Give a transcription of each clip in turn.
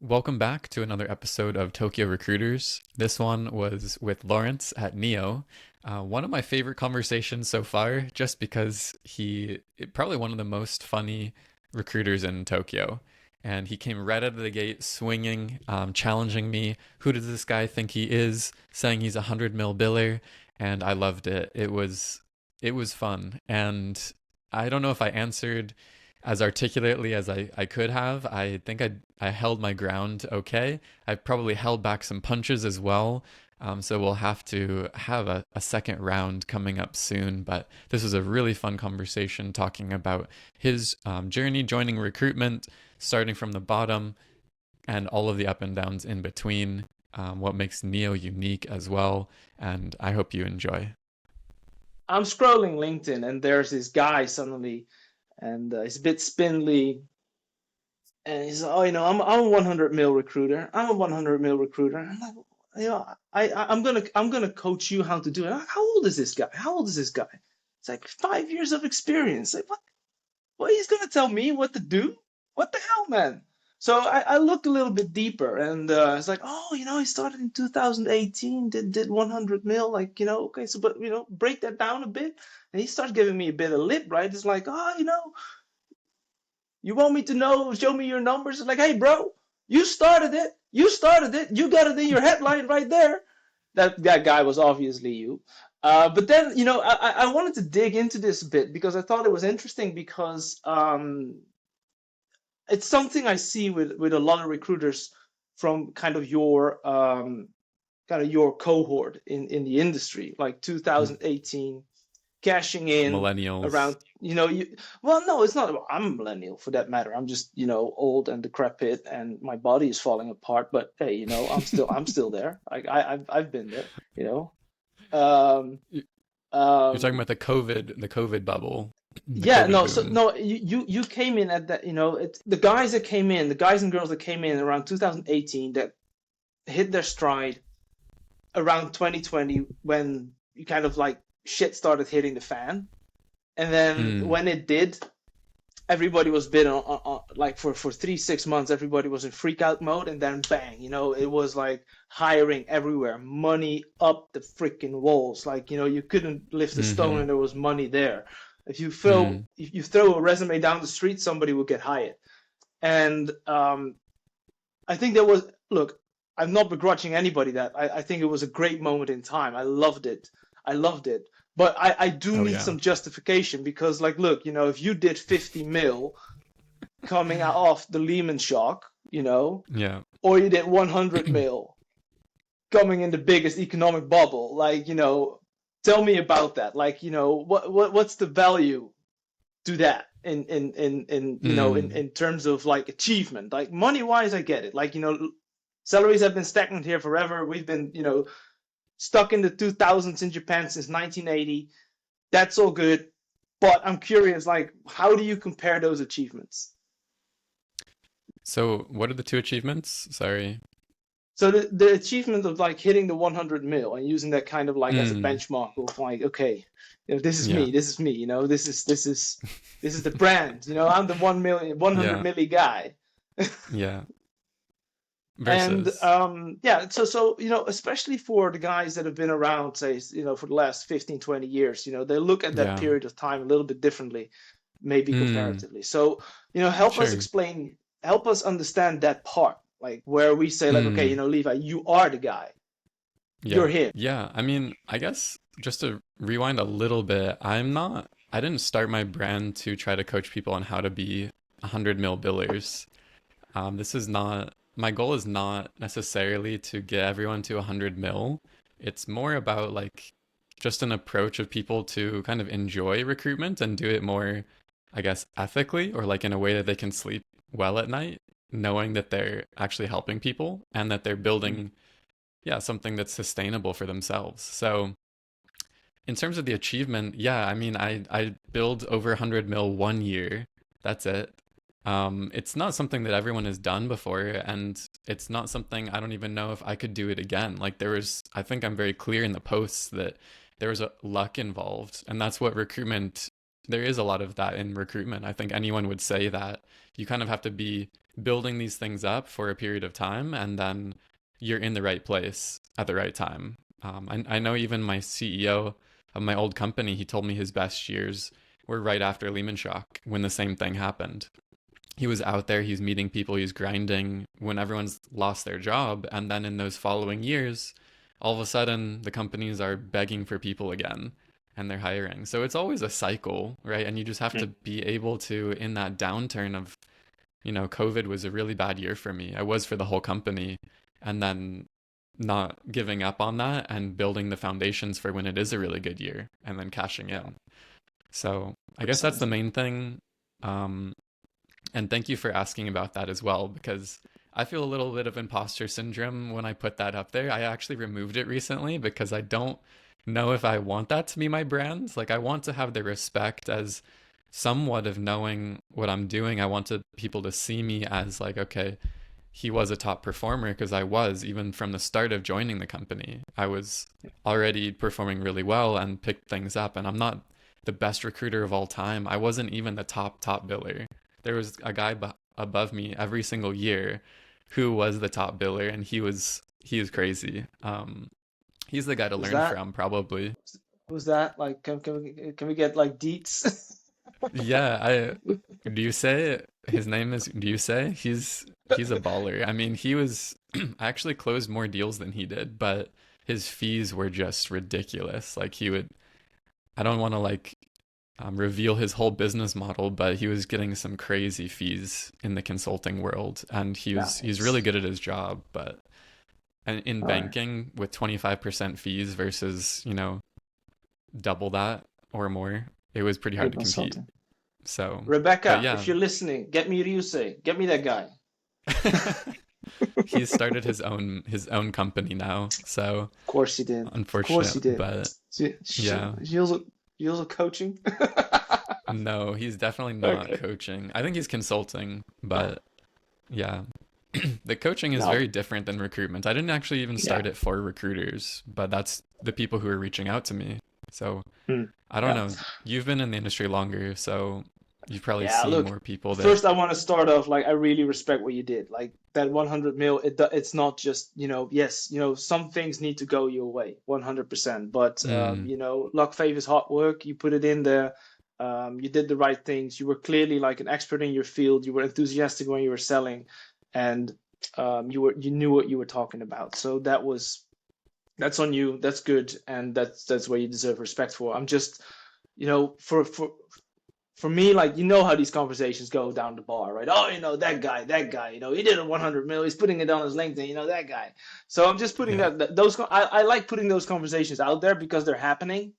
Welcome back to another episode of Tokyo Recruiters. This one was with Lawrence at Neo. One of my favorite conversations so far, just because probably one of the most funny recruiters in Tokyo. And he came right out of the gate swinging, challenging me. Who does this guy think he is? Saying he's a 100 mil biller. And I loved it. It was fun. And I don't know if I answered as articulately as I could have. I think I held my ground okay. I probably held back some punches as well. So we'll have to have a second round coming up soon. But this was a really fun conversation talking about his journey joining recruitment, starting from the bottom, and all of the up and downs in between. What makes Neo unique as well. And I hope you enjoy. I'm scrolling LinkedIn and there's this guy suddenly, and he's a bit spindly, and he's oh, I'm a 100 mil recruiter. I'm a 100 mil recruiter. I'm like, I'm gonna coach you how to do it. How old is this guy? How old is this guy? It's like 5 years of experience. Like what? What he's gonna tell me what to do? What the hell, man? So I looked a little bit deeper, and it's like, oh, he started in 2018, did 100 mil, like, okay, so but break that down a bit, and he starts giving me a bit of lip, right? It's like, oh, you want me to know, show me your numbers. It's like, hey, bro, you started it, you got it in your headline right there. That guy was obviously you. But then, I wanted to dig into this a bit because I thought it was interesting because it's something I see with a lot of recruiters from kind of your cohort in the industry, like 2018, cashing in Millennials. around, well, no, it's not. I'm a millennial for that matter. I'm just, old and decrepit and my body is falling apart. But hey, I'm still there. I've been there, you know. Um, You're talking um, about the COVID bubble, the yeah, COVID no, so boom. no, you came in at that, the guys that came in, the guys and girls that came in around 2018 that hit their stride around 2020 when you kind of like shit started hitting the fan. And then Mm, when it did, everybody was bid on like for 3 6 months, everybody was in freak out mode, and then bang, it was like hiring everywhere, money up the freaking walls. Like, you couldn't lift a stone mm-hmm, and there was money there. mm, If you throw a resume down the street, somebody will get hired. And I think there was look, I'm not begrudging anybody that. I think it was a great moment in time. I loved it. I loved it. But I do oh need yeah, some justification because, like, look, if you did 50 mil coming out off the Lehman shock, yeah, or you did 100 mil coming in the biggest economic bubble, like, tell me about that. Like, what's the value to that mm, in terms of like achievement? Like money wise, I get it. Like, salaries have been stagnant here forever. We've been, stuck in the 2000s in Japan since 1980. That's all good. But I'm curious, like, how do you compare those achievements? so what are the two achievements? Sorry. So the achievement of like hitting the 100 mil and using that kind of like as a Mm, benchmark of like, okay, this is yeah, me, this is me, this is the brand, I'm the 1 million, 100 yeah, milli guy. yeah, And versus, yeah, so especially for the guys that have been around, say, for the last 15, 20 years, they look at that yeah, period of time a little bit differently, maybe mm, comparatively. So, sure, help us understand that part, like where we say, like, okay, mm, Levi, you are the guy, you're yeah, him. yeah. I mean, I guess just to rewind a little bit, I didn't start my brand to try to coach people on how to be 100 mil billers. This is not, my goal is not necessarily to get everyone to 100 mil. It's more about like just an approach of people to kind of enjoy recruitment and do it more, I guess, ethically or like in a way that they can sleep well at night, knowing that they're actually helping people and that they're Mm. building, yeah, something that's sustainable for themselves. So in terms of the achievement, yeah, I mean, I build over 100 mil 1 year. That's it. It's not something that everyone has done before, and it's not something I don't even know if I could do it again. Like I think I'm very clear in the posts that there was a luck involved, and that's what recruitment. There is a lot of that in recruitment. I think anyone would say that you kind of have to be building these things up for a period of time, and then you're in the right place at the right time. I know even my CEO of my old company, he told me his best years were right after Lehman Shock when the same thing happened. He was out there, he's meeting people, he's grinding when everyone's lost their job. And then in those following years, all of a sudden the companies are begging for people again and they're hiring. So it's always a cycle, right? And you just have to Mm. be able to, in that downturn of, COVID was a really bad year for me. I was for the whole company. And then not giving up on that and building the foundations for when it is a really good year and then cashing Yeah, in. So I guess that's the 100%. main thing. Um, and thank you for asking about that as well, because I feel a little bit of imposter syndrome when I put that up there. I actually removed it recently because I don't know if I want that to be my brand. Like, I want to have the respect as somewhat of knowing what I'm doing. I wanted people to see me as, like, okay, he was a top performer, because I was, even from the start of joining the company. I was already performing really well and picked things up. And I'm not the best recruiter of all time. I wasn't even the top biller. There was a guy above me every single year who was the top biller, and he is crazy. He's the guy to Who's learn that? from, probably. Who's that? Like, can we get like deets? Yeah, I do you say his name is do you say he's a baller. I mean, he was I actually closed more deals than he did, but his fees were just ridiculous. Like, he would I don't want to, like, reveal his whole business model, but he was getting some crazy fees in the consulting world, and he's really Nice. good at his job. But and in All right. banking with 25% fees versus, double that or more, it was pretty hard Great to compete. consulting. So, but Rebecca, yeah, if you're listening, get me Ryusei. Get me that guy. he's started his own company now. So Of course he did. Of course unfortunate, he did. but Is yeah, he also coaching? no, he's definitely not Okay. coaching. I think he's consulting, but yeah. The coaching is No. very different than recruitment. I didn't actually even Yeah. start it for recruiters, but that's the people who are reaching out to me. So Hmm. I don't Yeah. know. You've been in the industry longer, so you've probably Yeah. seen Look, more people that, first I want to start off like I really respect what you did. Like that 100 mil, it's not just, yes, some things need to go your way, 100%. But mm, luck favors hard work. You put it in there. You did the right things. You were clearly like an expert in your field. You were enthusiastic when you were selling, and you knew what you were talking about. So that's on you. That's good, and that's where you deserve respect for. I'm just, for me, like how these conversations go down the bar, right? Oh, that guy, he did a 100 mil. He's putting it on his LinkedIn. That guy. So I'm just putting yeah. those. I like putting those conversations out there because they're happening,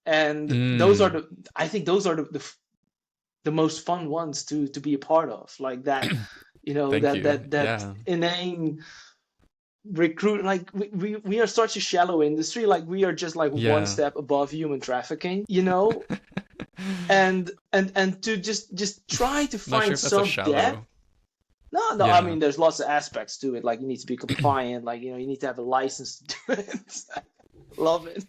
and those are Mm, I think those are the most fun ones to be a part of, like that. thank you. That Yeah. inane recruit, like we are such a shallow industry, like we are just like one Yeah. step above human trafficking, and to just try to Not sure find if that's a some depth. shallow. No, I Yeah. mean there's lots of aspects to it, like you need to be compliant, like you need to have a license to do it. Love it.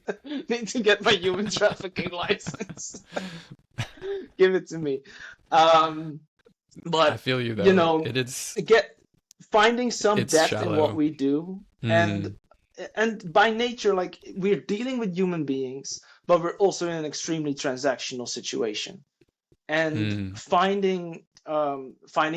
Need to get my human trafficking license. Give it to me. um I but feel you you though. know It is get finding some it's depth in what shallow. we do, and Mm, by nature, like we're dealing with human beings, but we're also in an extremely transactional situation, and mm, finding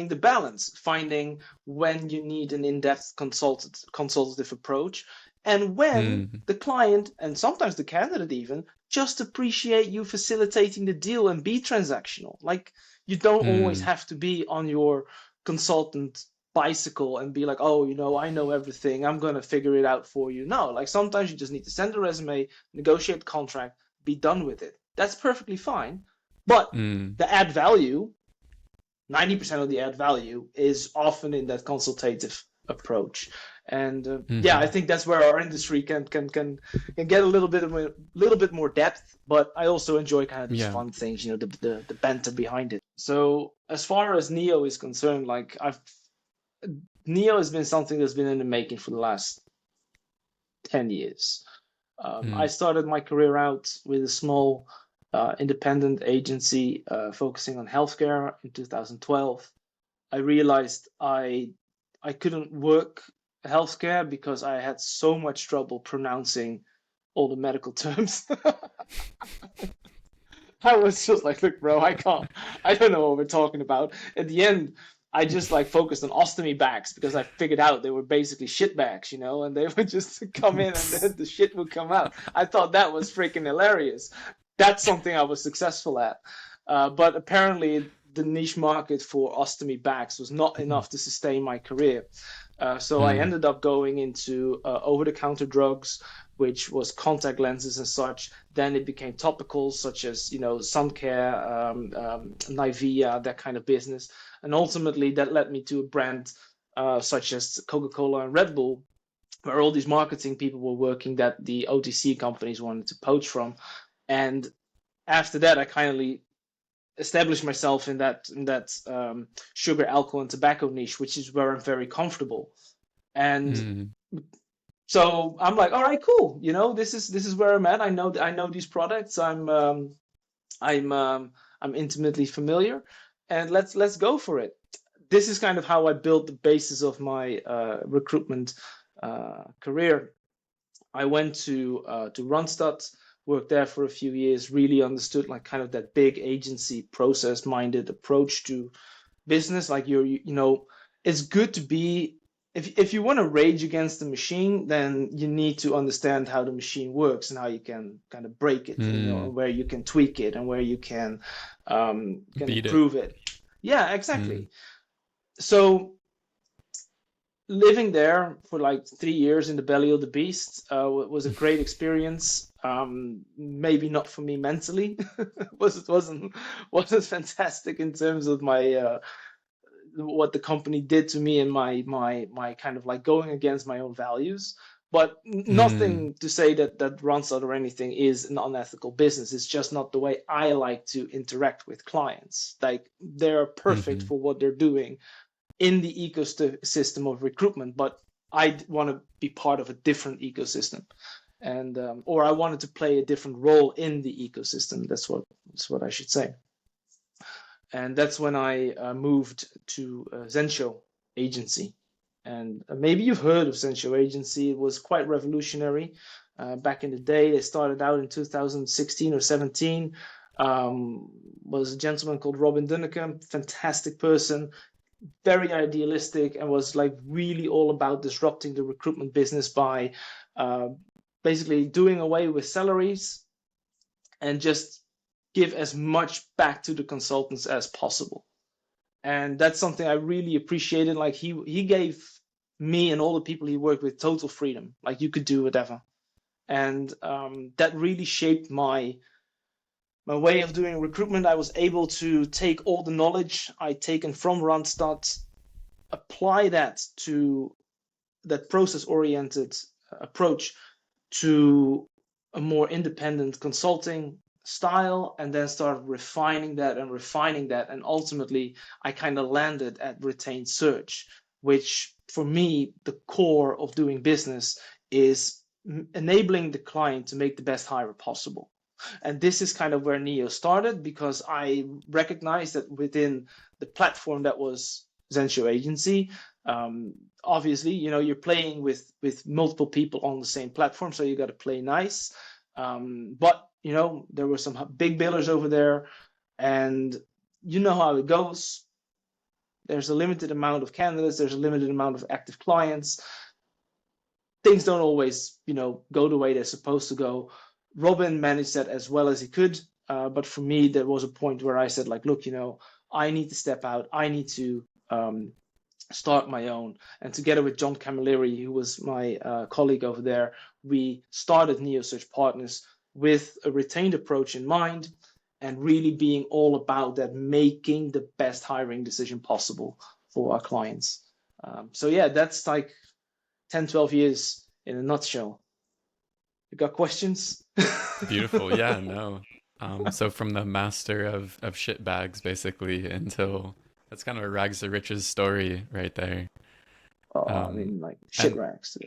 the balance, finding when you need an in-depth consultative approach, and when mm, the client and sometimes the candidate even just appreciate you facilitating the deal and be transactional. Like you don't always mm. have to be on your consultant bicycle and be like, oh, I know everything, I'm going to figure it out for you. No, like sometimes you just need to send a resume, negotiate the contract, be done with it. That's perfectly fine. But Mm, the add value, 90% of the add value is often in that consultative approach. And yeah, I hmm. think that's where our industry can get a little bit more depth. But I also enjoy kind of these Yeah. fun things, the banter behind it. So as far as Neo is concerned, like Neo has been something that's been in the making for the last 10 years. I Mm, started my career out with a small independent agency focusing on healthcare in 2012. I realized I couldn't work healthcare because I had so much trouble pronouncing all the medical terms. I was just like, look, bro, I can't. I don't know what we're talking about. At the end, I just like focused on ostomy bags because I figured out they were basically shit bags, and they would just come in and then the shit would come out. I thought that was freaking hilarious. That's something I was successful at. But apparently, the niche market for ostomy bags was not enough to sustain my career. So I Mm, ended up going into over-the-counter drugs, which was contact lenses and such. Then it became topicals such as sun care, Nivea, that kind of business, and ultimately that led me to a brand such as Coca-Cola and Red Bull, where all these marketing people were working that the OTC companies wanted to poach from. And after that, I kindly established myself in that sugar, alcohol, and tobacco niche, which is where I'm very comfortable. And mm, so I'm like, all right, cool. This is where I'm at. I know these products. I'm I'm intimately familiar, and let's go for it. This is kind of how I built the basis of my recruitment career. I went to Randstad, worked there for a few years, really understood like kind of that big agency process minded approach to business. Like it's good to be, if you want to rage against the machine, then you need to understand how the machine works and how you can kind of break it, and mm. where you can tweak it and where you can Beat it. improve it. Yeah, Mm, exactly. So living there for like 3 years in the belly of the beast was a great experience. Maybe not for me mentally. Wasn't fantastic in terms of my what the company did to me and my kind of like going against my own values. But mm, nothing to say that Randstad or anything is an unethical business. It's just not the way I like to interact with clients. Like they're perfect mhm, for what they're doing in the ecosystem of recruitment, but I want to be part of a different ecosystem, and or I wanted to play a different role in the ecosystem. That's what I should say. And that's when I moved to Zensho Agency. And maybe you've heard of Zensho Agency. It was quite revolutionary back in the day. They started out in 2016 or 17. Was a gentleman called Robin Dunneke, fantastic person, very idealistic, and was like really all about disrupting the recruitment business by uh, basically doing away with salaries and just give as much back to the consultants as possible. And that's something I really appreciated. Like he gave me and all the people he worked with total freedom. Like you could do whatever, and that really shaped my way of doing recruitment. I was able to take all the knowledge I'd taken from Randstad, apply that to that process oriented approach to a more independent consulting style, and then started refining that and refining that, and ultimately I kind of landed at retained search, which for me the core of doing business is enabling the client to make the best hire possible. And this is kind of where Neo started, because I recognized that within the platform that was Zensho Agency, um, obviously, you're playing with multiple people on the same platform, so you got to play nice. But there were some big billers over there, and you know how it goes. There's a limited amount of candidates. There's a limited amount of active clients. Things don't always, go the way they're supposed to go. Robin managed that as well as he could, but for me, there was a point where I said, like, look, I need to step out. I need to start my own. And together with John Camilleri, who was my colleague over there, we started NeoSearch Partners with a retained approach in mind, and really being all about that, making the best hiring decision possible for our clients. So yeah, that's like 10, 12 years in a nutshell. You got questions? beautiful. Yeah, no. So from the master of shit bags basically until that's kind of a rags to riches story right there. Oh, I Um, mean, like shit and rags.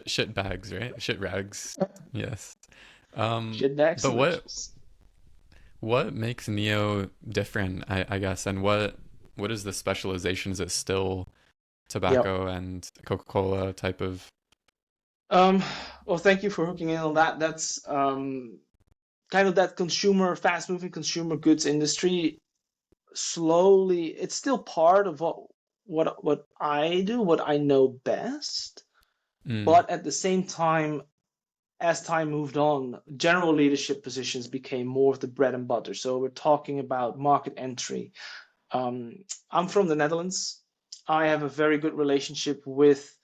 shit bags, right? Shit rags. Yes. Shit bags But to what riches. what makes Neo different, I guess, and what what is the specialization? Is it still Yep. tobacco and Coca-Cola type of? Um, well, thank you for hooking in on that. That's kind of that consumer, fast-moving consumer goods industry. Slowly, it's still part of what I do, what I know best. Mm, But at the same time, as time moved on, general leadership positions became more of the bread and butter. So we're talking about market entry. Um, I'm from the Netherlands. I have a very good relationship with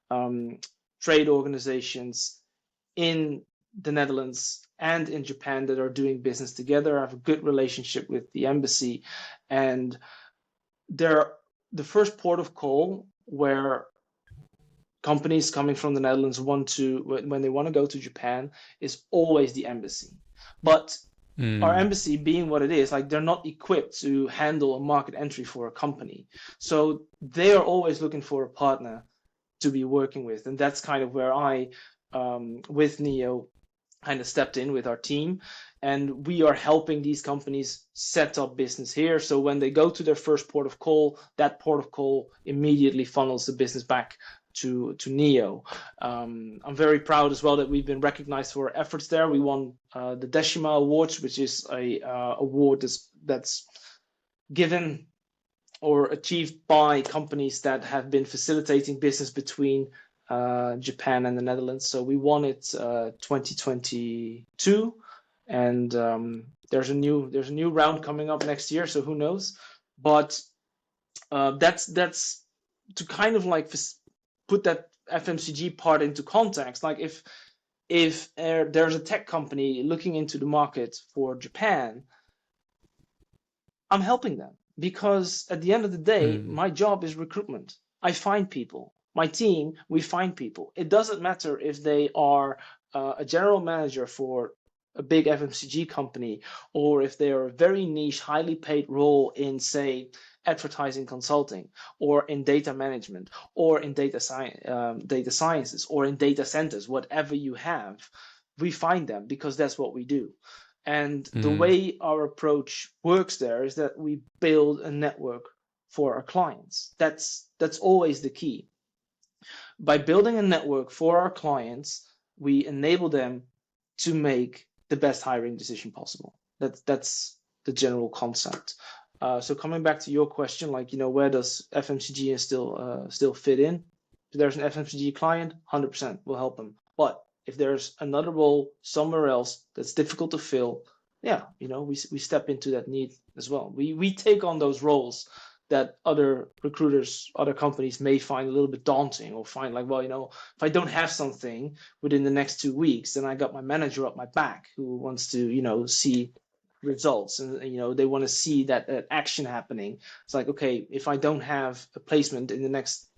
um, trade organizations in the Netherlands and in Japan that are doing business together. I have a good relationship with the embassy, and they're the first port of call where companies coming from the Netherlands want to, when they want to go to Japan, is always the embassy. But our mm, embassy being what it is, like they're not equipped to handle a market entry for a company. So they are always looking for a partner to be working with. And that's kind of where I, with Neo, kind of stepped in with our team. And we are helping these companies set up business here. So when they go to their first port of call, that port of call immediately funnels the business back to Neo. I'm very proud as well that we've been recognized for our efforts there. We won the Decima Awards, which is a award that's given or achieved by companies that have been facilitating business between Japan and the Netherlands. So we won it 2022, and there's a new round coming up next year. So who knows? But that's to kind of like put that FMCG part into context. Like if there's a tech company looking into the market for Japan, I'm helping them because at the end of the day, mm, my job is recruitment. I find people. My team, we find people. It doesn't matter if they are a general manager for a big FMCG company or if they are a very niche, highly paid role in, say, advertising consulting or in data management or in data sciences or in data centers, whatever you have, we find them because that's what we do. And the mm, way our approach works there is that we build a network for our clients. That's always the key. By building a network for our clients, we enable them to make the best hiring decision possible. That's the general concept. So coming back to your question, like where does FMCG still fit in? If there's an FMCG client, 100% we'll help them. But if there's another role somewhere else that's difficult to fill, yeah, we step into that need as well. We take on those roles that other recruiters, other companies may find a little bit daunting or find like, well, if I don't have something within the next 2 weeks, then I got my manager up my back who wants to, see results and, they want to see that action happening. It's like, okay, if I don't have a placement in the next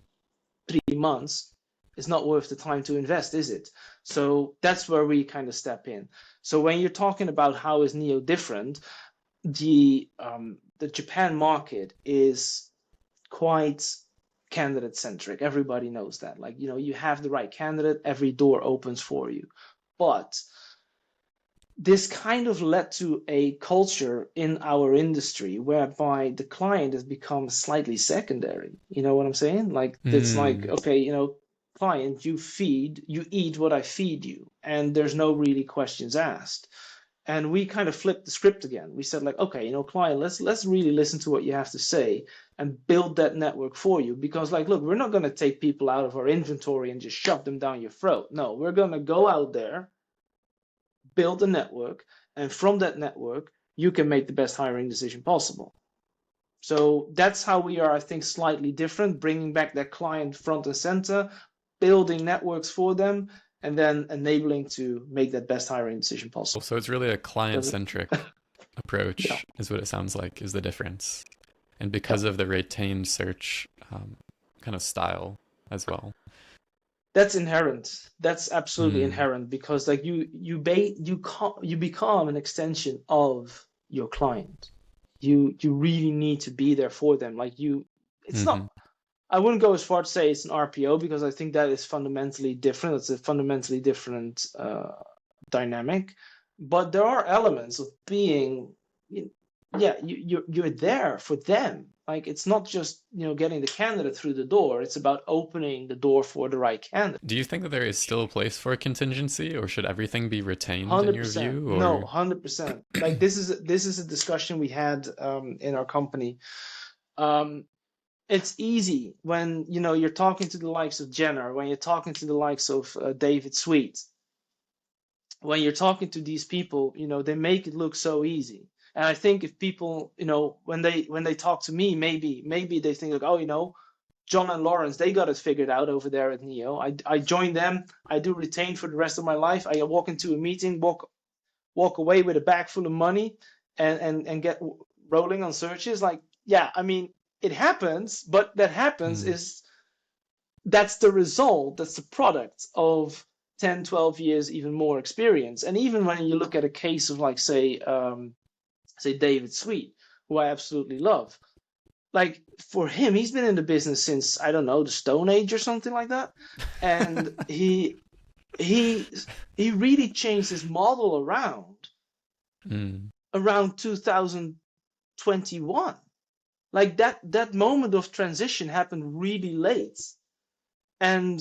3 months, it's not worth the time to invest, is it? So that's where we kind of step in. So when you're talking about how is Neo different, the Japan market is quite candidate centric. Everybody knows that. Like, you have the right candidate, every door opens for you. But this kind of led to a culture in our industry whereby the client has become slightly secondary. You know what I'm saying? Like, it's like, mm, okay, client, you eat what I feed you, and there's no really questions asked. And we kind of flipped the script again. We said like, okay, client, let's really listen to what you have to say and build that network for you. Because like, look, we're not going to take people out of our inventory and just shove them down your throat. No, we're going to go out there, build a network, and from that network, you can make the best hiring decision possible. So that's how we are, I think, slightly different, bringing back that client front and center, building networks for them, and then enabling to make that best hiring decision possible. so it's really a Does it? client-centric Yeah, approach, is what it sounds like, is the difference. And yeah. because of the retained search kind of style as well. That's inherent. That's absolutely Mm, inherent because like you become an extension of your client. You really need to be there for them. Like it's mm-hmm, not. I wouldn't go as far to say it's an RPO because I think that is fundamentally different. It's a fundamentally different dynamic. But there are elements of being, yeah, you're there for them. Like it's not just, getting the candidate through the door. It's about opening the door for the right candidate. Do you think that there is still a place for a contingency, or should everything be retained in your 100%. view? No, Or 100%. Like this is a discussion we had in our company. Um, it's easy when you're talking to the likes of Jenner, when you're talking to the likes of David Sweet, when you're talking to these people, they make it look so easy. And I think if people, when they talk to me, maybe they think like, oh, John and Lawrence, they got it figured out over there at Neo. I join them. I do retain for the rest of my life. I walk into a meeting, walk away with a bag full of money, and get rolling on searches. Like, yeah, I mean, it happens, but that happens mm, is that's the result, that's the product of 10, 12 years, even more experience. And even when you look at a case of like, say David Sweet, who I absolutely love, like for him, he's been in the business since, I don't know, the Stone Age or something like that. And he he really changed his model mm, around 2021. Like that moment of transition happened really late. And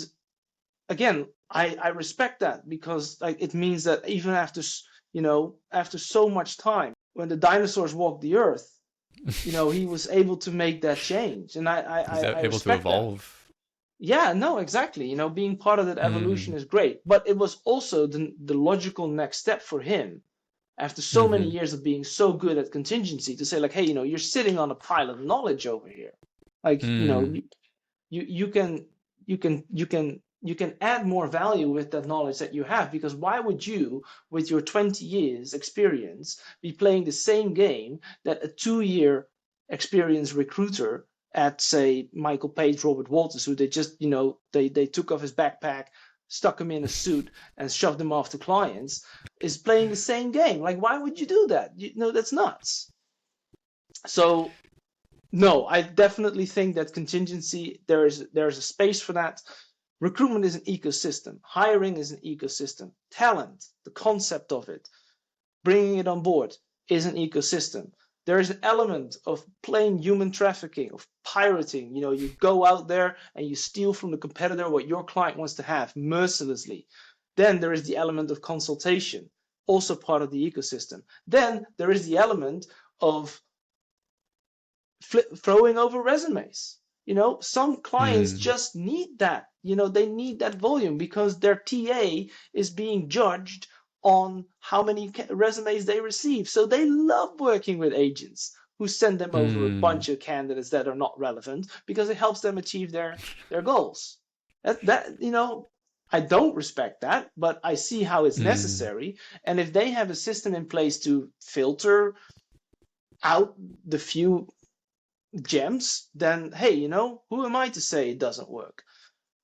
again, I respect that, because like it means that even after after so much time, when the dinosaurs walked the earth, he was able to make that change, and he's I able to respect that. evolve. Yeah, no, exactly. Being part of that evolution Mm, is great, but it was also the logical next step for him after so many hmm years of being so good at contingency to say like, hey, you're sitting on a pile of knowledge over here. Like, mm, you can you can add more value with that knowledge that you have, because why would you, with your 20 years experience, be playing the same game that a 2-year experienced recruiter at, say, Michael Page, Robert Walters, who they just, they took off his backpack, stuck him in a suit, and shoved him off to clients, is playing the same game? Like, why would you do that? That's nuts. So no, I definitely think that contingency, there's a space for that. Recruitment is an ecosystem. Hiring is an ecosystem. Talent, the concept of it, bringing it on board, is an ecosystem. There is an element of plain human trafficking, of pirating. You go out there and you steal from the competitor what your client wants to have mercilessly. Then there is the element of consultation, also part of the ecosystem. Then there is the element of throwing over resumes. Some clients mm, just need that. They need that volume because their TA is being judged on how many resumes they receive. So they love working with agents who send them over a mm, bunch of candidates that are not relevant, because it helps them achieve their goals. That I don't respect that, but I see how it's mm, necessary. And if they have a system in place to filter out the few gems, then hey, who am I to say it doesn't work?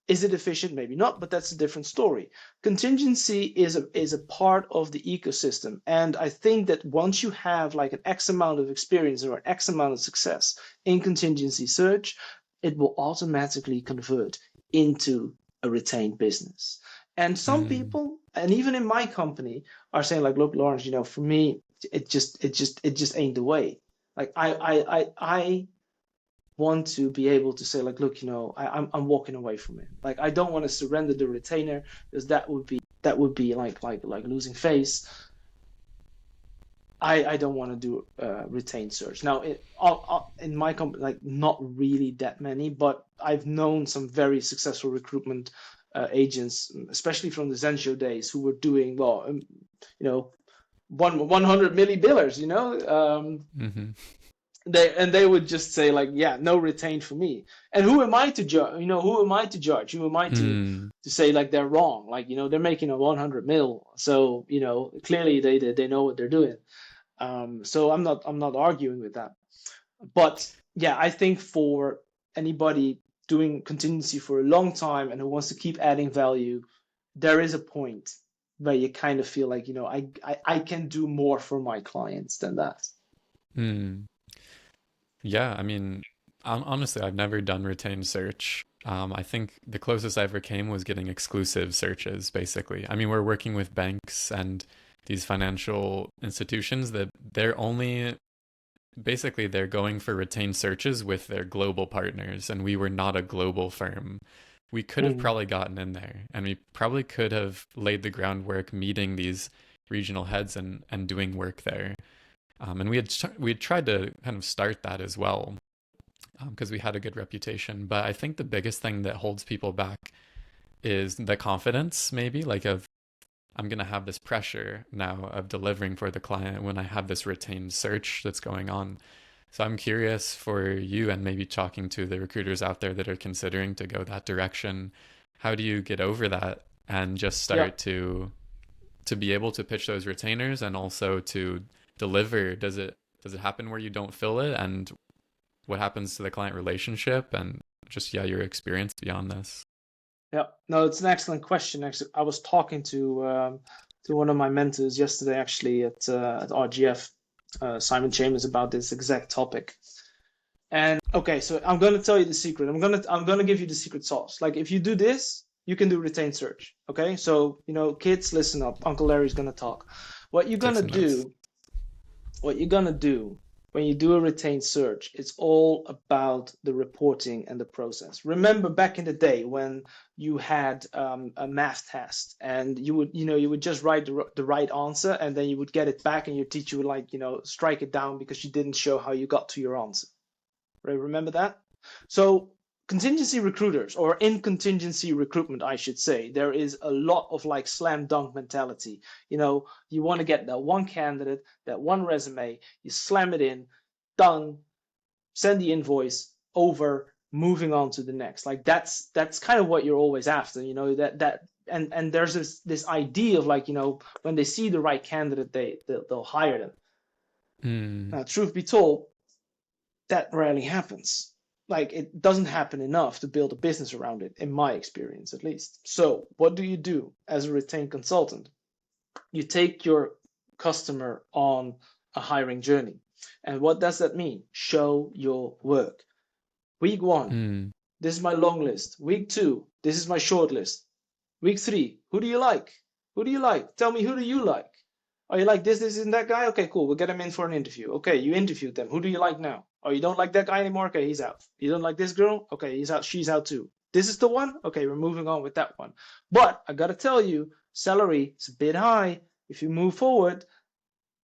Is it efficient? Maybe not, but that's a different story. Contingency is a part of the ecosystem, and I think that once you have like an X amount of experience or an X amount of success in contingency search, it will automatically convert into a retained business. And some mm. people, and even in my company, are saying like, look, Lawrence, for me, it just ain't the way. Like I want to be able to say like, look, I'm walking away from it. Like I don't want to surrender the retainer, because that would be like losing face. I don't want to do retained search now. In my company, like not really that many, but I've known some very successful recruitment agents, especially from the Zensho days, who were doing well, you know 100 milli billers, Hmm. they would just say like, yeah, no retained for me. And who am I to judge? Who am I to judge? Who am I to Mm. say like they're wrong? Like, they're making a 100 mil, so clearly they know what they're doing. So I'm not arguing with that. But yeah, I think for anybody doing contingency for a long time and who wants to keep adding value, there is a point where you kind of feel like, I can do more for my clients than that. Mm. Yeah, I mean, honestly, I've never done retained search. I think the closest I ever came was getting exclusive searches, basically. I mean, we're working with banks and these financial institutions that they're only basically they're going for retained searches with their global partners, and we were not a global firm. We could have Mm, probably gotten in there, and we probably could have laid the groundwork meeting these regional heads and doing work there. And we had tried to kind of start that as well, because we had a good reputation. But I think the biggest thing that holds people back is the confidence, maybe, like of I'm gonna have this pressure now of delivering for the client when I have this retained search that's going on. So I'm curious for you, and maybe talking to the recruiters out there that are considering to go that direction. How do you get over that and just yeah. start to be able to pitch those retainers and also to deliver? Does it happen where you don't fill it, and what happens to the client relationship, and just yeah, your experience beyond this? Yeah, no, it's an excellent question. Actually, I was talking to one of my mentors yesterday, actually at RGF, Simon Chambers, about this exact topic. And okay, so I'm gonna tell you the secret. I'm gonna give you the secret sauce. Like if you do this, you can do retained search. Okay, so kids, listen up. Uncle Larry's gonna talk. What you're Take gonna some notes. do what you're going to do when you do a retained search, it's all about the reporting and the process. Remember back in the day when you had a math test and you would just write the right answer and then you would get it back and your teacher would strike it down because you didn't show how you got to your answer. Right? Remember that? So contingency recruiters, or in contingency recruitment, I should say, there is a lot of like slam dunk mentality. You want to get that one candidate, that one resume, you slam it in, done, send the invoice over, moving on to the next. Like that's kind of what you're always after. And there's this idea of when they see the right candidate, they'll hire them. Mm, Now, truth be told, that rarely happens. Like it doesn't happen enough to build a business around it, in my experience at least. So, what do you do as a retained consultant? You take your customer on a hiring journey. And what does that mean? Show your work. Week one, mm, this is my long list. Week two, this is my short list. Week three, who do you like? Who do you like? Tell me, who do you like? Oh, you like this, and that guy? Okay, cool. We'll get him in for an interview. Okay, you interviewed them. Who do you like now? Oh, you don't like that guy anymore? Okay, he's out. You don't like this girl? Okay, he's out. She's out too. This is the one? Okay, we're moving on with that one. But I gotta tell you, salary is a bit high. If you move forward,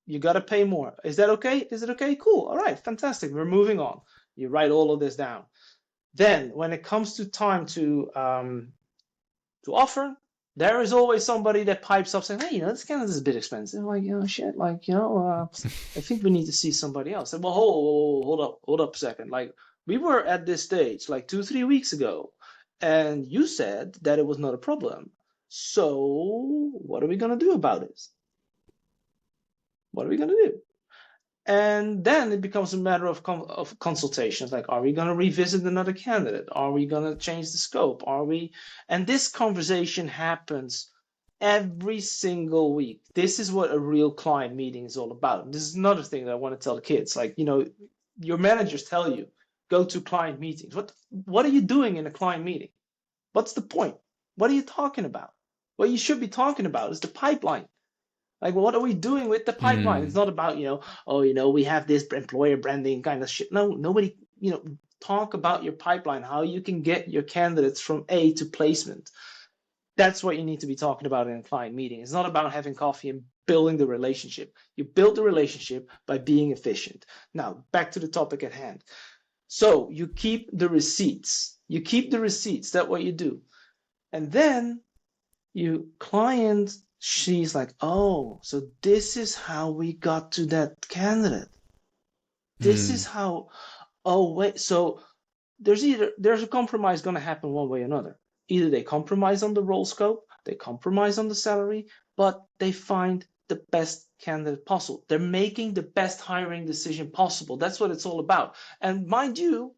you gotta pay more. Is that okay? Is it okay? Cool. All right, fantastic. We're moving on. You write all of this down. Then, when it comes to time to offer, there is always somebody that pipes up saying, "Hey, this candidate is a bit expensive." Like, shit. Like, I think we need to see somebody else. And, well, hold up a second. Like, we were at this stage like 2, 3 weeks ago, and you said that it was not a problem. So, what are we gonna do about it? What are we gonna do? And then it becomes a matter of consultations. Like, are we going to revisit another candidate? Are we going to change the scope? And this conversation happens every single week. This is what a real client meeting is all about. This is another thing that I want to tell the kids. Like, your managers tell you, go to client meetings. What are you doing in a client meeting? What's the point? What are you talking about? What you should be talking about is the pipeline. Like, what are we doing with the pipeline? It's mm, not about, we have this employer branding kind of shit. No, nobody, talk about your pipeline, how you can get your candidates from A to placement. That's what you need to be talking about in a client meeting. It's not about having coffee and building the relationship. You build the relationship by being efficient. Now, back to the topic at hand. So you keep the receipts. You keep the receipts. That's what you do. And then she's like, oh, so this is how we got to that candidate. This is mm, how, oh, wait, so there's a compromise going to happen one way or another. Either they compromise on the role scope, they compromise on the salary, but they find the best candidate possible. They're making the best hiring decision possible. That's what it's all about. And mind you,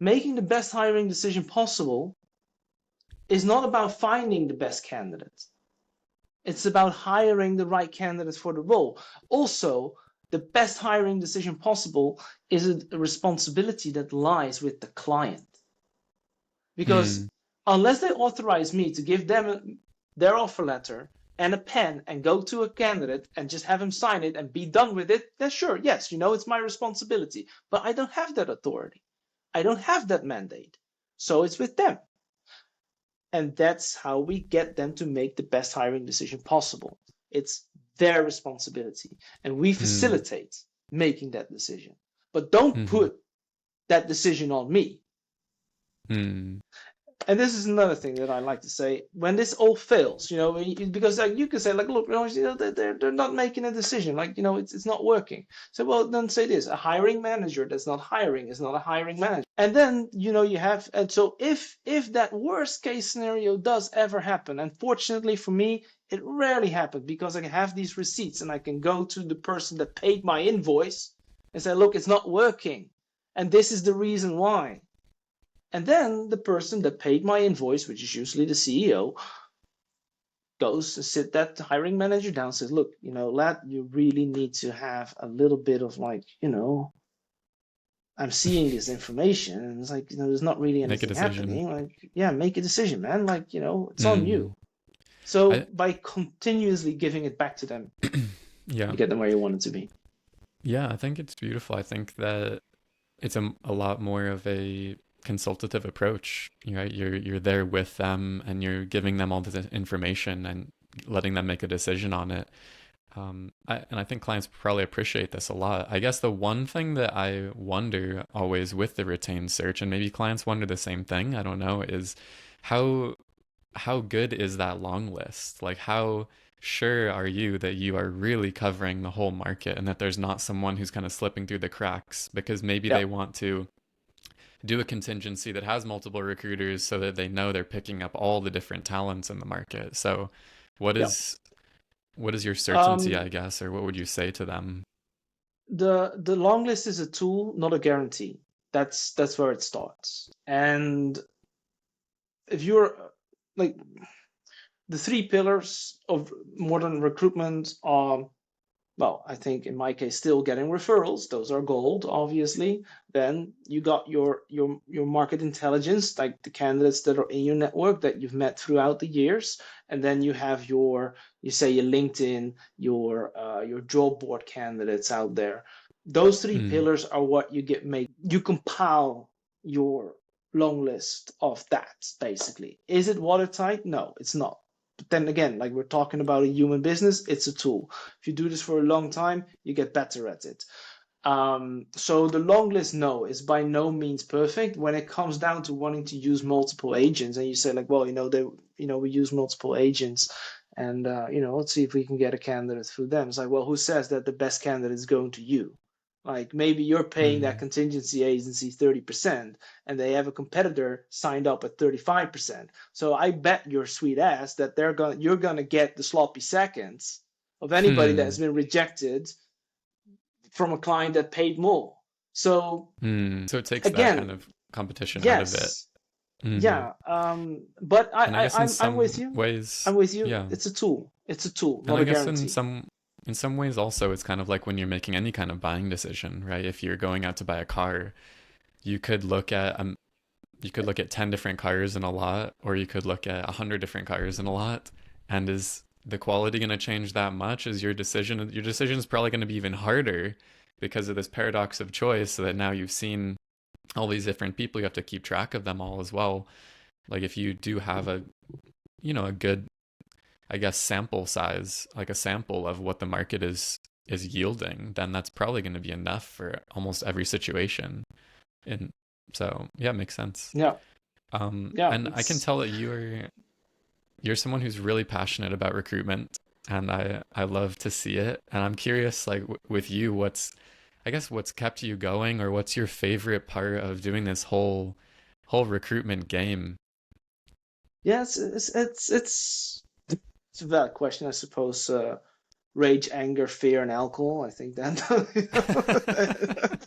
making the best hiring decision possible is not about finding the best candidate. It's about hiring the right candidate for the role. Also, the best hiring decision possible is a responsibility that lies with the client. Because mm, unless they authorize me to give them their offer letter, and a pen and go to a candidate and just have him sign it and be done with it, then sure, yes, it's my responsibility. But I don't have that authority. I don't have that mandate. So it's with them. And that's how we get them to make the best hiring decision possible. It's their responsibility. And we Mm, facilitate making that decision. But don't mm, put that decision on me. mm. And this is another thing that I like to say when this all fails, because like you can say like, look, they're not making a decision, like it's not working. So well, then say this: a hiring manager that's not hiring is not a hiring manager. And then you have, and so if that worst case scenario does ever happen, and fortunately for me, it rarely happens because I have these receipts and I can go to the person that paid my invoice and say, look, it's not working, and this is the reason why. And then the person that paid my invoice, which is usually the CEO, goes to sit that hiring manager down and says, look, lad, you really need to have a little bit of like, I'm seeing this information and it's like, there's not really Make a anything decision. happening. Like, yeah, make a decision, man. Like, it's on Mm. you. So I by continuously giving it back to them, yeah. you get them where you want it to be. Yeah, I think it's beautiful. I think that it's a lot more of a consultative approach. Right? You're there with them and you're giving them all this information and letting them make a decision on it. And I think clients probably appreciate this a lot. I guess the one thing that I wonder always with the retained search, and maybe clients wonder the same thing, I don't know, is how how good is that long list? Like how sure are you that you are really covering the whole market and that there's not someone who's kind of slipping through the cracks because maybe Yeah. they want to do a contingency that has multiple recruiters so that they know they're picking up all the different talents in the market. So what Yeah. is what is your certainty, Um, I guess, or what would you say to them? the long list is a tool, not a guarantee. That's where it starts. And if you're like the three pillars of modern recruitment are, well, I think in my case, still getting referrals. Those are gold, obviously. Then you got your market intelligence, like the candidates that are in your network that you've met throughout the years. And then you have you say your LinkedIn, your job board candidates out there. Those three Mm, pillars are what you compile your long list of that, basically. Is it watertight? No, it's not. But then again, like we're talking about a human business, it's a tool. If you do this for a long time, you get better at it. So the long list, no, is by no means perfect. When it comes down to wanting to use multiple agents, and you say like, well, we use multiple agents, and let's see if we can get a candidate through them. It's like, well, who says that the best candidate is going to you? Like maybe you're paying that mm, contingency agency 30%, and they have a competitor signed up at 35%. So I bet your sweet ass that you're gonna get the sloppy seconds of anybody hmm, that's been rejected from a client that paid more. So So it takes that kind again, of competition out of it. yes, Mm. yeah, but And I guess in I'm with some you. ways, I'm with you. yeah. It's a tool. It's a tool, And not I a guess guarantee. in some ways also it's kind of like when you're making any kind of buying decision, right? If you're going out to buy a car, you could look at you could look at 10 different cars in a lot, or you could look at 100 different cars in a lot. And is the quality going to change that much? Is your decision is probably going to be even harder because of this paradox of choice, so that now you've seen all these different people, you have to keep track of them all as well. Like if you do have a, a good, I guess, sample size, like a sample of what the market is yielding, then that's probably going to be enough for almost every situation. And so, yeah, it makes sense. Yeah, yeah. And I can It's tell that you're someone who's really passionate about recruitment, and I love to see it. And I'm curious, like with you, I guess what's kept you going, or what's your favorite part of doing this whole recruitment game? yeah. It's a valid question, I suppose. Rage, anger, fear, and alcohol. I think that.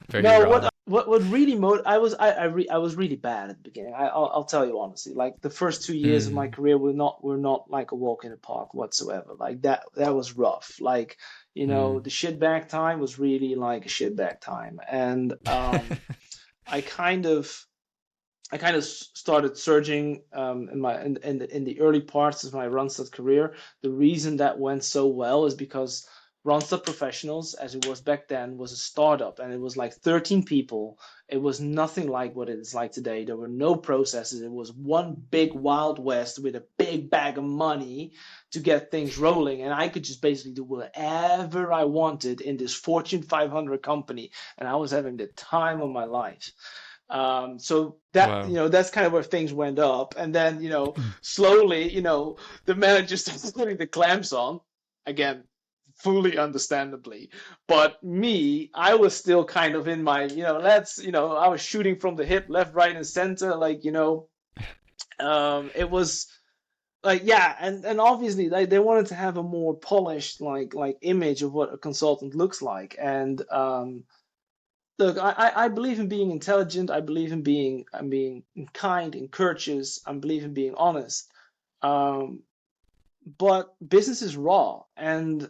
Very No, raw. what really I was really bad at the beginning. I'll tell you honestly. Like the first 2 years of my Mm, career were not like a walk in the park whatsoever. Like that was rough. Like mm. the shitbag time was really like a shitbag time, and I kind of I kind of started surging in the early parts of my Randstad career. The reason that went so well is because Randstad Professionals, as it was back then, was a startup, and it was like 13 people. It was nothing like what it is like today. There were no processes. It was one big Wild West with a big bag of money to get things rolling, and I could just basically do whatever I wanted in this Fortune 500 company, and I was having the time of my life. So that, Wow. that's kind of where things went up. And then, slowly, the manager started putting the clamps on again, fully understandably. But me, I was still kind of in my, I was shooting from the hip, left, right, and center. It was like, yeah. And obviously they wanted to have a more polished, like image of what a consultant looks like. And, look, I believe in being intelligent. I believe in being kind and courteous. I believe in being honest. Um, but business is raw, and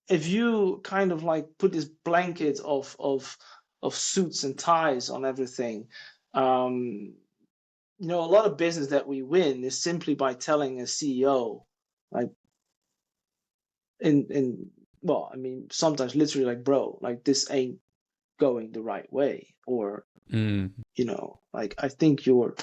if you kind of like put this blanket of suits and ties on everything, um, a lot of business that we win is simply by telling a CEO, like in well, I mean, sometimes literally like, bro, like this ain't going the right way, or Mm, like, I think you're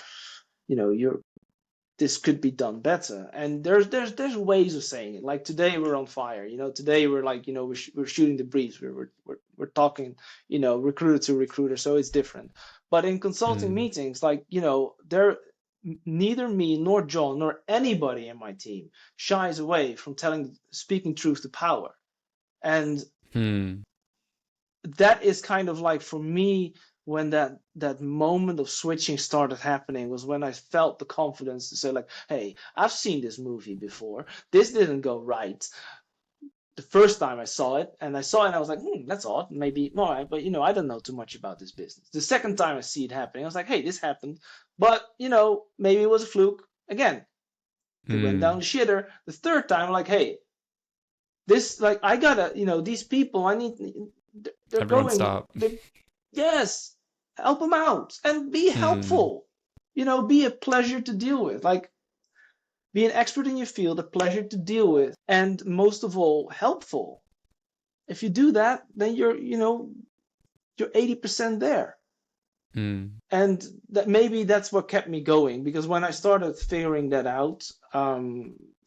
this could be done better. And there's ways of saying it. Like, today we're on fire. Today we're like, we're shooting the breeze. We're talking, recruiter to recruiter, so it's different. But in consulting mm, meetings, like, there, neither me nor John nor anybody in my team shies away from speaking truth to power. And hmm. that is kind of like, for me, when that moment of switching started happening, was when I felt the confidence to say, like, hey, I've seen this movie before. This didn't go right the first time I saw it, and I was like, that's odd, maybe all right, but I don't know too much about this business. The second time I see it happening, I was like, hey, this happened, but maybe it was a fluke. Again, it went down Mm. the shitter. The third time, I'm like, hey, this, like, I gotta, these people, I need, they're Everyone going, stop. yes, help them out and be Hmm. helpful. Be a pleasure to deal with. Like, be an expert in your field, a pleasure to deal with, and most of all, helpful. If you do that, then you're 80% there. Mm. And that's what kept me going, because when I started figuring that out,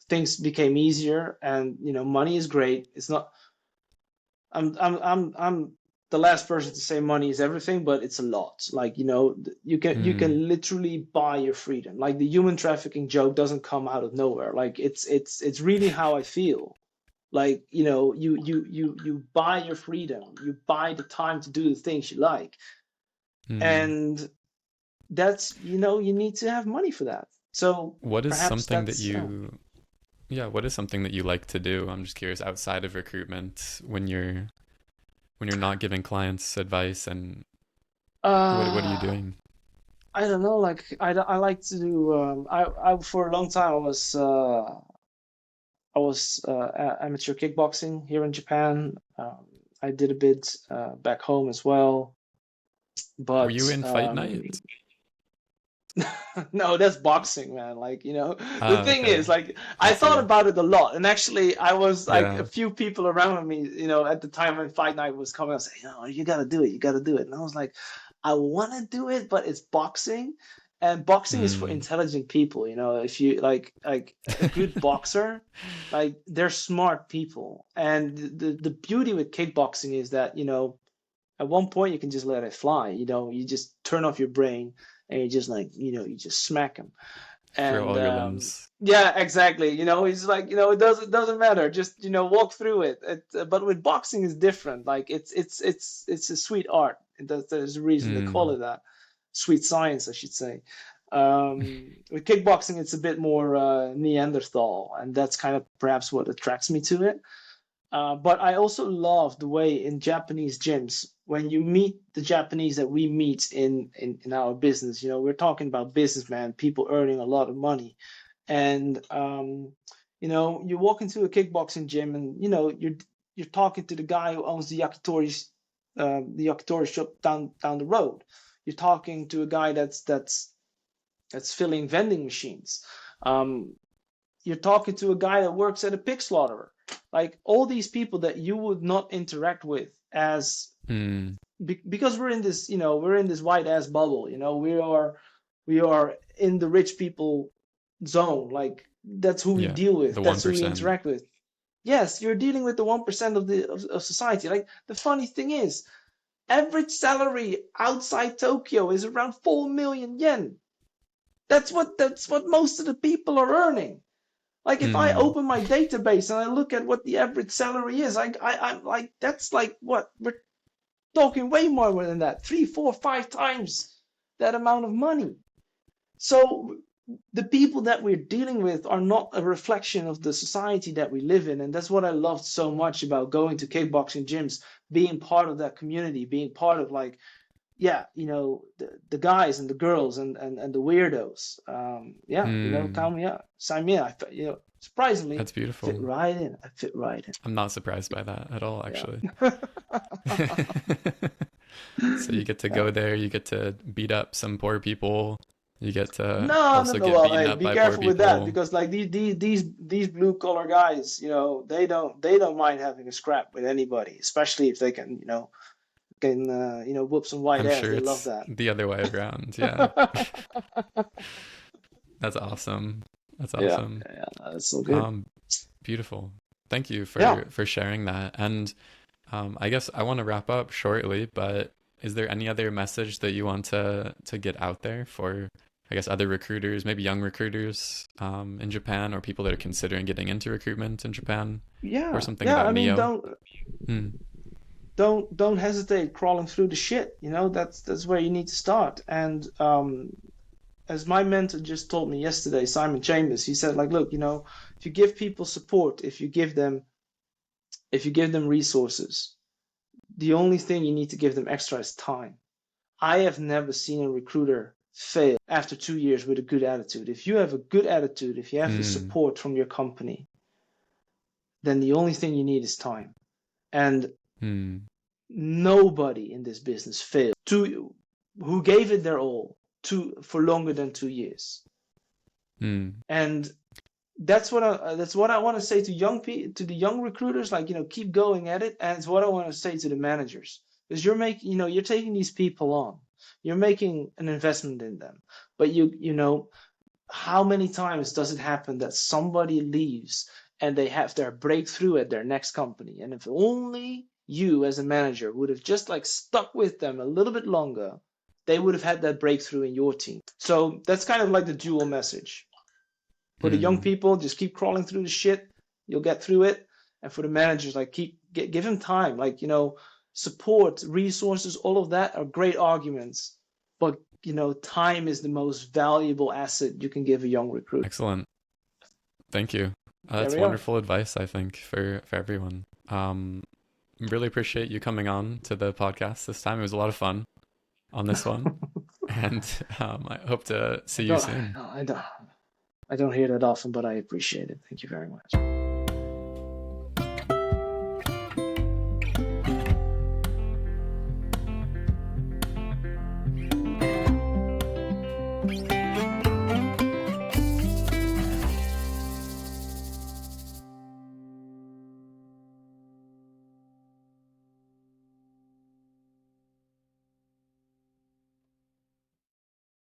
things became easier. And money is great. It's not. I'm the last person to say money is everything, but it's a lot. Like, you can Mm. literally buy your freedom. Like, the human trafficking joke doesn't come out of nowhere. Like, it's really how I feel. Like, you buy your freedom. You buy the time to do the things you like. Mm. And that's, you need to have money for that. So What is perhaps something that that's, you, yeah, what is something that you like to do? I'm just curious, outside of recruitment, when you're not giving clients advice, and what are you uh doing? I don't know. Like, I like to do. I for a long time I was amateur kickboxing here in Japan. I did a bit back home as well, Were but you in fight night? no, that's boxing, man. Like, the Ah, thing okay. is, like, I I thought see. about it a lot, and actually, I was like, a Yeah. few people around me, at the time when fight night was coming, I was like, you gotta do it, you gotta do it, and I was like, I want to do it, but it's boxing, and boxing is for Mm. intelligent people. If you like a good boxer, like, they're smart people, and the beauty with kickboxing is that at one point you can just let it fly. You just turn off your brain, and you just, like, you just smack him. Throw And all your limbs. yeah, exactly. He's like, it doesn't matter, just walk through it. But with boxing is different. Like, it's a sweet art. There's a reason they call Mm. it that. Sweet science, I should say. With kickboxing, it's a bit more Neanderthal, and that's kind of perhaps what attracts me to it. But I also love the way in Japanese gyms, when you meet the Japanese that we meet in our business, we're talking about businessmen, people earning a lot of money. And, you walk into a kickboxing gym, and, you're talking to the guy who owns the yakitori shop down the road. You're talking to a guy that's filling vending machines. Um, you're talking to a guy that works at a pig slaughterer. Like all these people that you would not interact with as Mm. because we're in this, we're in this white ass bubble. We are in the rich people zone. Like that's who we Yeah. deal with. The That's who we 1%. interact with. Yes, you're dealing with the 1% of society. Like the funny thing is, average salary outside Tokyo is around 4 million yen. That's what most of the people are earning. Like if I Mm. open my database and I look at what the average salary is, I'm like that's like what we're talking way more than that, three, four, five times that amount of money. So the people that we're dealing with are not a reflection of the society that we live in, and that's what I loved so much about going to kickboxing gyms, being part of that community, being part of like yeah, the guys and the girls and the weirdos. Yeah, Mm. count me up, sign me up. Surprisingly, That's fit beautiful. right in. I fit right in. I'm not surprised by that at all, actually. Yeah. So you get to Yeah. go there, you get to beat up some poor people, you get to No, no, also no. get Well, beaten hey, up be by poor careful with that people. because like these blue collar guys, they don't mind having a scrap with anybody, especially if they can whoop some white I'm ass. sure They love it's that. the other way around. Yeah. That's awesome. That's Yeah, awesome. yeah, that's so good. Um, Beautiful. Thank you Yeah. for sharing that. And I guess I want to wrap up shortly, but is there any other message that you want to get out there for, I guess, other recruiters, maybe young recruiters in Japan, or people that are considering getting into recruitment in Japan, or Yeah, something yeah. about I mean, Neo? don't Hmm. don't hesitate crawling through the shit. That's where you need to start. And as my mentor just told me yesterday, Simon Chambers, he said, like, look, if you give people support, if you give them resources, the only thing you need to give them extra is time. I have never seen a recruiter fail after 2 years with a good attitude. If you have a good attitude, if you have the Hmm. support from your company, then the only thing you need is time. And Hmm. nobody in this business failed who gave it their all for longer than 2 years. Hmm. And that's what I want to say to to the young recruiters, like keep going at it. And it's what I want to say to the managers, because you're taking these people on, you're making an investment in them, but how many times does it happen that somebody leaves and they have their breakthrough at their next company? And if only you as a manager would have just like stuck with them a little bit longer, they would have had that breakthrough in your team. So that's kind of like the dual message. For the young Hmm. people, just keep crawling through the shit. You'll get through it. And for the managers, like give them time. Like support, resources, all of that are great arguments. But time is the most valuable asset you can give a young recruit. Excellent. Thank you. There That's we are. wonderful advice, I think, for everyone. Really appreciate you coming on to the podcast this time. It was a lot of fun on this one, and I hope to I see you don't, soon. I don't, I don't hear that often, but I appreciate it. Thank you very much.